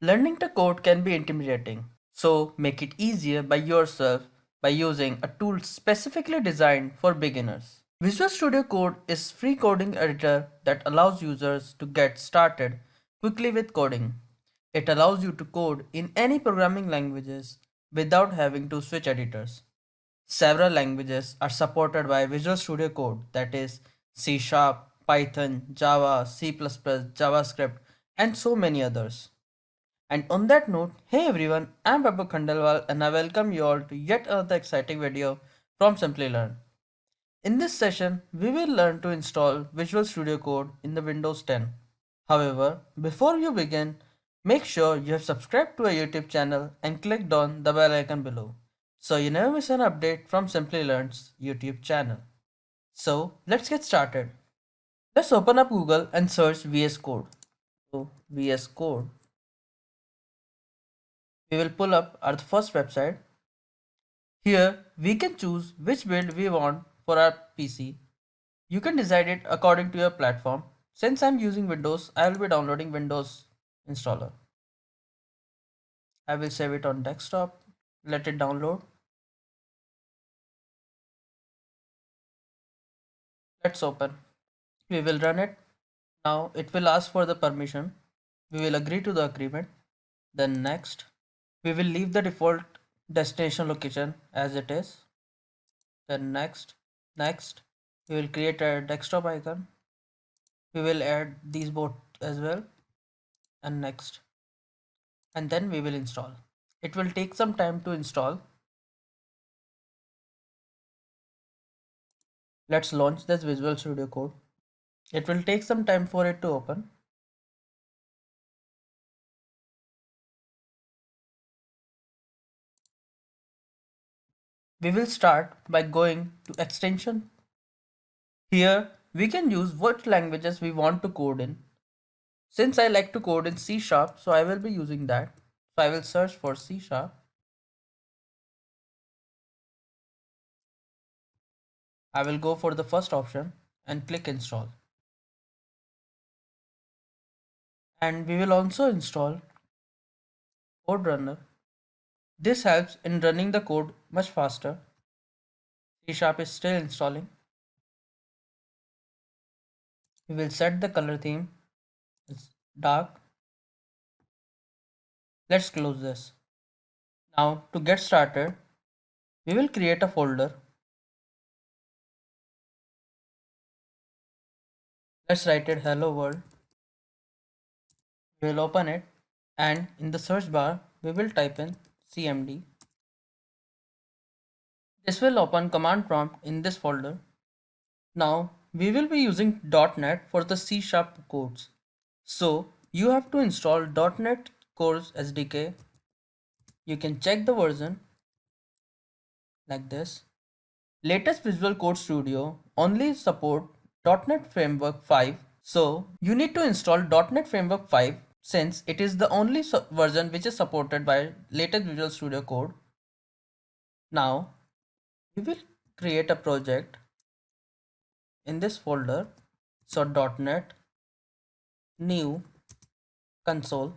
Learning to code can be intimidating, so make it easier by yourself by using a tool specifically designed for beginners. Visual Studio Code is free coding editor that allows users to get started quickly with coding. It allows you to code in any programming languages without having to switch editors. Several languages are supported by Visual Studio Code, that is C Sharp, Python, Java, C++, JavaScript, and so many others. And on that note, hey everyone, I'm Babu Khandelwal and I welcome you all to yet another exciting video from Simplilearn. In this session, we will learn to install Visual Studio Code in the Windows 10. However, before you begin, make sure you have subscribed to our YouTube channel and clicked on the bell icon below, so you never miss an update from Simplilearn's YouTube channel. So let's get started. Let's open up Google and search VS Code. So VS Code. We will pull up our first website. Here we can choose which build we want for our PC. You can decide it according to your platform. Since I'm using Windows, I will be downloading Windows installer. I will save it on desktop. Let it download. Let's open. We will run it. Now it will ask for the permission. We will agree to the agreement. Then next. We will leave the default destination location as it is. Then next. Next. We will create a desktop icon. We will add these both as well. And next. And then we will install. It will take some time to install. Let's launch this Visual Studio Code. It will take some time for it to open. We will start by going to extension. Here we can use what languages we want to code in. Since I like to code in C Sharp, so I will be using that. So I will search for C Sharp. I will go for the first option and click install. And we will also install Code Runner. This helps in running the code much faster. C Sharp is still installing. We will set the color theme. It's dark. Let's close this. Now to get started, we will create a folder. Let's write it hello world. We will open it and in the search bar we will type in cmd. This will open command prompt in this folder. Now we will be using .NET for the C Sharp codes. So you have to install .NET Core SDK. You can check the version like this. Latest Visual Code Studio only support .NET Framework 5. So you need to install .NET Framework 5 since it is the only version which is supported by latest Visual Studio Code. Now we will create a project in this folder. So .NET new console.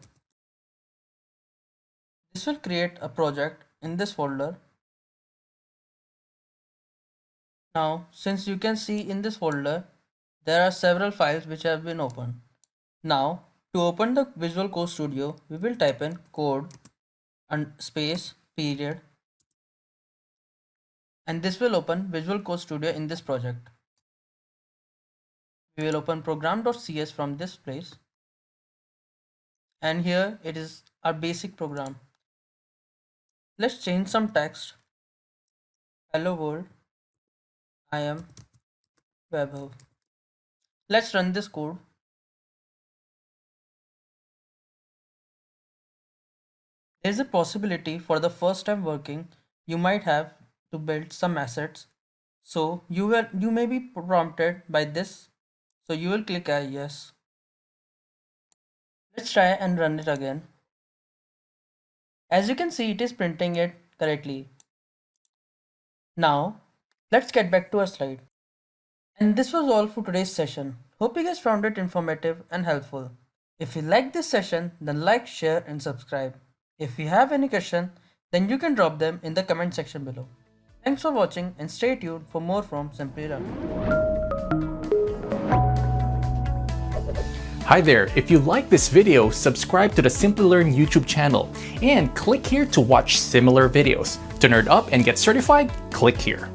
This will create a project in this folder. Now since you can see in this folder there are several files which have been opened. Now to open the Visual Code Studio we will type in code and space period, and this will open Visual Code Studio in this project. We will open program.cs from this place, and here it is our basic program. Let's change some text. Hello world, I am Vaibhav. Let's run this code. There is a possibility for the first time working you might have to build some assets, so you may be prompted by this, so you will click yes. Let's try and run it again. As you can see, it is printing it correctly. Now let's get back to our slide. And this was all for today's session. Hope you guys found it informative and helpful. If you like this session, then like, share and subscribe. If you have any question, then you can drop them in the comment section below. Thanks for watching and stay tuned for more from Simplilearn. Hi there, if you like this video, subscribe to the Simplilearn YouTube channel and click here to watch similar videos. To nerd up and get certified, click here.